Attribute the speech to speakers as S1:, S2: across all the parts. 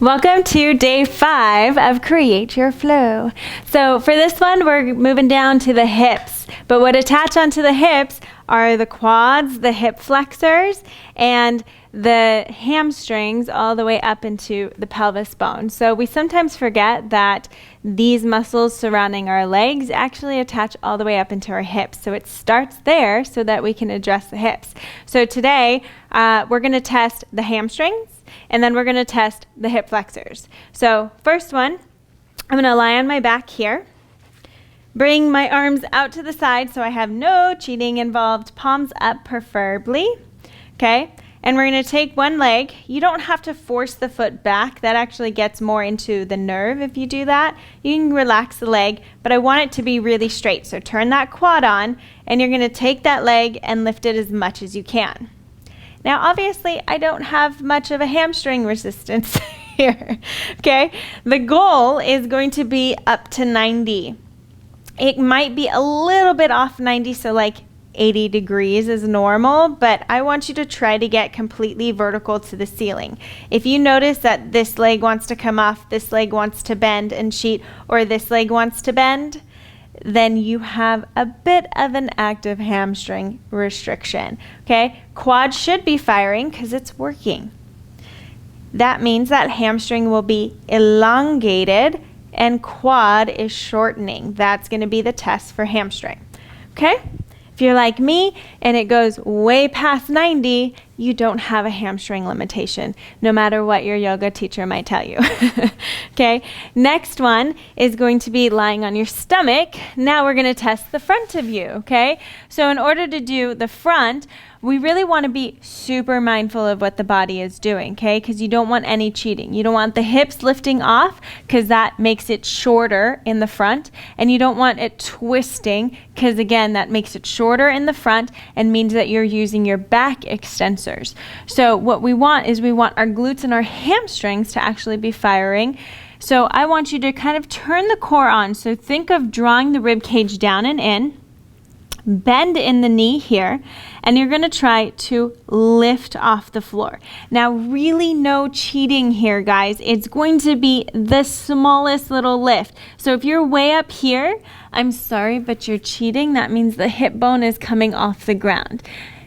S1: Welcome to day 5 of Create Your Flow. So for this one, we're moving down to the hips, but what attach onto the hips are the quads, the hip flexors, and the hamstrings all the way up into the pelvis bone. So we sometimes forget that these muscles surrounding our legs actually attach all the way up into our hips. So it starts there so that we can address the hips. So today, we're going to test the hamstrings, and then we're going to test the hip flexors. So first one, I'm going to lie on my back here. Bring my arms out to the side so I have no cheating involved, palms up preferably. Okay, and we're going to take one leg. You don't have to force the foot back. That actually gets more into the nerve if you do that. You can relax the leg, but I want it to be really straight. So turn that quad on, and you're going to take that leg and lift it as much as you can. Now, obviously, I don't have much of a hamstring resistance here, okay? The goal is going to be up to 90. It might be a little bit off 90, so like 80 degrees is normal, but I want you to try to get completely vertical to the ceiling. If you notice that this leg wants to come off, this leg wants to bend and cheat, or this leg wants to bend, then you have a bit of an active hamstring restriction, okay? Quad should be firing because it's working. That means that hamstring will be elongated and quad is shortening. That's going to be the test for hamstring, okay? If you're like me and it goes way past 90, you don't have a hamstring limitation, no matter what your yoga teacher might tell you. Okay, next one is going to be lying on your stomach. Now we're going to test the front of you, okay? So in order to do the front, we really want to be super mindful of what the body is doing, okay? Because you don't want any cheating. You don't want the hips lifting off because that makes it shorter in the front. And you don't want it twisting because, again, that makes it shorter in the front and means that you're using your back extensors. So what we want is we want our glutes and our hamstrings to actually be firing. So I want you to kind of turn the core on. So think of drawing the rib cage down and in. Bend in the knee here, and you're going to try to lift off the floor. Now, really no cheating here, guys. It's going to be the smallest little lift. So if you're way up here, I'm sorry, but you're cheating. That means the hip bone is coming off the ground.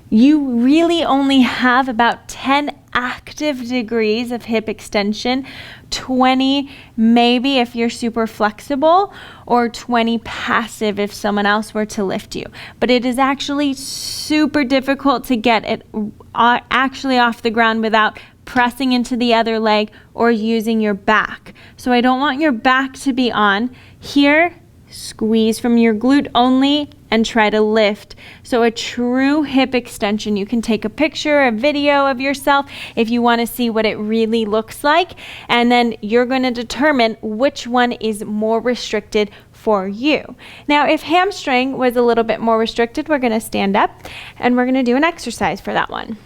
S1: You really only have about 10 active degrees of hip extension, 20 maybe if you're super flexible, or 20 passive if someone else were to lift you. But it is actually super difficult to get it actually off the ground without pressing into the other leg or using your back. So I don't want your back to be on. Here, squeeze from your glute only and try to lift. So a true hip extension. You can take a picture, a video of yourself if you want to see what it really looks like. And then you're going to determine which one is more restricted for you. Now, if hamstring was a little bit more restricted, we're going to stand up and we're going to do an exercise for that one.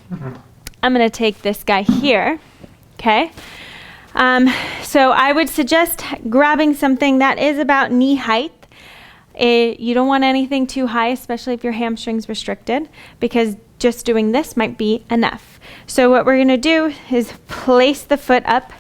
S1: I'm going to take this guy here, okay? So I would suggest grabbing something that is about knee height. You don't want anything too high, especially if your hamstring's restricted, because just doing this might be enough. So what we're going to do is place the foot up.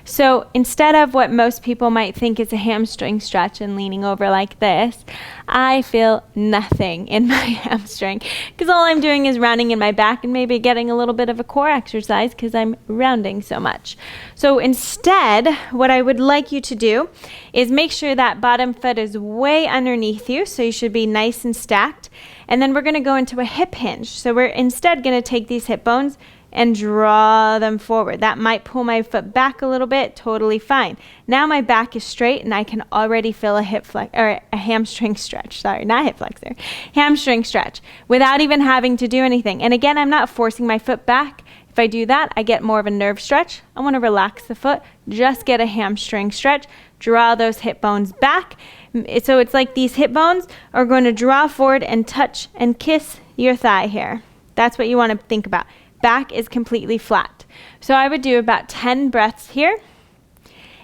S1: So instead of what most people might think is a hamstring stretch and leaning over like this, I feel nothing in my hamstring because all I'm doing is rounding in my back and maybe getting a little bit of a core exercise because I'm rounding so much. So instead, what I would like you to do is make sure that bottom foot is way underneath you, so you should be nice and stacked. And then we're going to go into a hip hinge. So we're instead going to take these hip bones and draw them forward. That might pull my foot back a little bit, totally fine. Now my back is straight and I can already feel a hamstring stretch. Sorry, not hip flexor. Hamstring stretch without even having to do anything. And again, I'm not forcing my foot back. If I do that, I get more of a nerve stretch. I want to relax the foot, just get a hamstring stretch, draw those hip bones back. So it's like these hip bones are going to draw forward and touch and kiss your thigh here. That's what you want to think about. Back is completely flat. So I would do about 10 breaths here.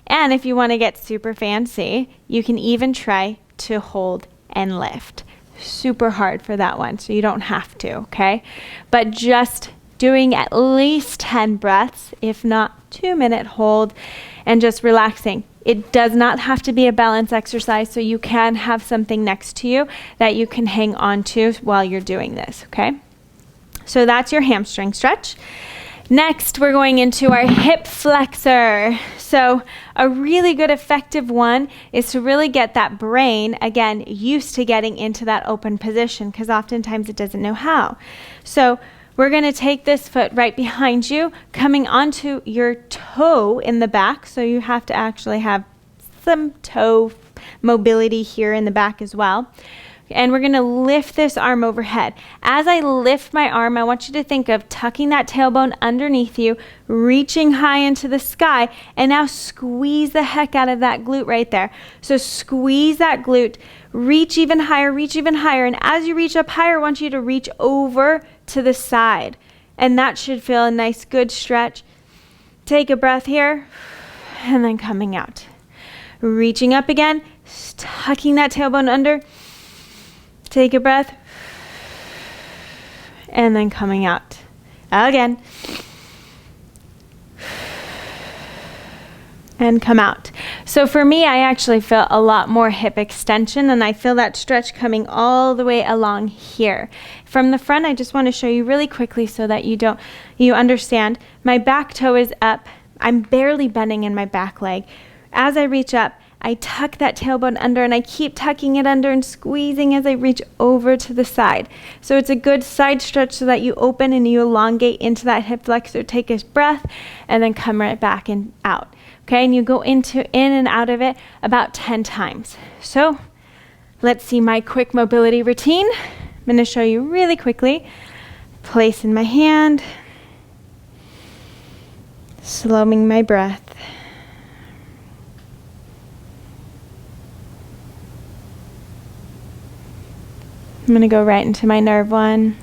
S1: And if you want to get super fancy, you can even try to hold and lift. Super hard for that one, so you don't have to, okay? But just doing at least 10 breaths, if not 2-minute hold, and just relaxing. It does not have to be a balance exercise, so you can have something next to you that you can hang on to while you're doing this, okay? So that's your hamstring stretch. Next, we're going into our hip flexor. So a really good effective one is to really get that brain, again, used to getting into that open position, because oftentimes it doesn't know how. So we're going to take this foot right behind you, coming onto your toe in the back. So you have to actually have some toe mobility here in the back as well. And we're going to lift this arm overhead. As I lift my arm, I want you to think of tucking that tailbone underneath you, reaching high into the sky, and now squeeze the heck out of that glute right there. So squeeze that glute, reach even higher, and as you reach up higher, I want you to reach over to the side. And that should feel a nice, good stretch. Take a breath here, and then coming out. Reaching up again, tucking that tailbone under. Take a breath, and then coming out. Again. And come out. So for me, I actually feel a lot more hip extension, and I feel that stretch coming all the way along here. From the front, I just want to show you really quickly so that you understand. My back toe is up. I'm barely bending in my back leg. As I reach up, I tuck that tailbone under, and I keep tucking it under and squeezing as I reach over to the side. So it's a good side stretch so that you open and you elongate into that hip flexor. Take a breath and then come right back and out. Okay, and you go in and out of it about 10 times. So let's see my quick mobility routine. I'm going to show you really quickly. Placing my hand, slowing my breath. I'm going to go right into my nerve one.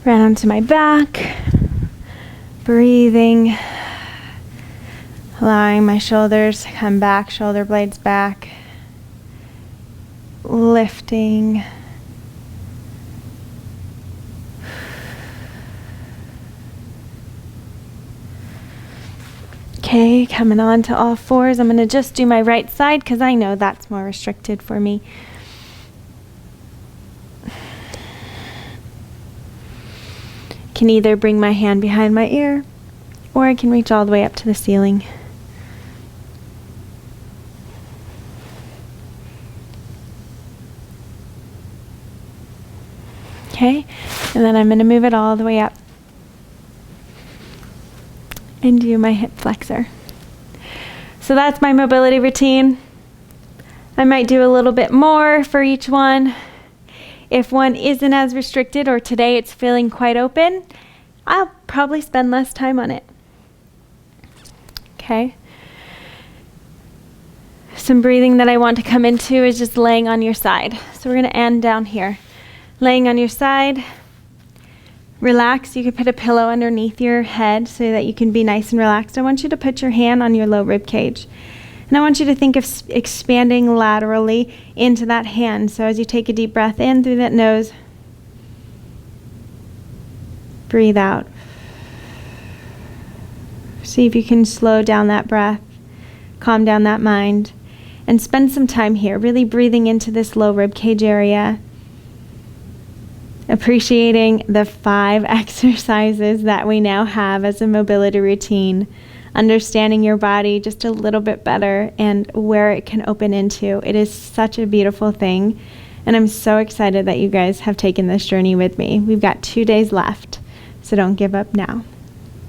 S1: Right onto my back. Breathing. Allowing my shoulders to come back, shoulder blades back. Lifting. Okay, coming on to all fours. I'm going to just do my right side because I know that's more restricted for me. Can either bring my hand behind my ear, or I can reach all the way up to the ceiling. Okay, and then I'm going to move it all the way up and do my hip flexor. So that's my mobility routine. I might do a little bit more for each one. If one isn't as restricted, or today it's feeling quite open, I'll probably spend less time on it. Okay. Some breathing that I want to come into is just laying on your side. So we're going to end down here. Laying on your side. Relax. You can put a pillow underneath your head so that you can be nice and relaxed. I want you to put your hand on your low rib cage. And I want you to think of expanding laterally into that hand. So as you take a deep breath in through that nose, breathe out. See if you can slow down that breath, calm down that mind, and spend some time here, really breathing into this low rib cage area. Appreciating the 5 exercises that we now have as a mobility routine. Understanding your body just a little bit better and where it can open into. It is such a beautiful thing. And I'm so excited that you guys have taken this journey with me. We've got 2 days left, so don't give up now.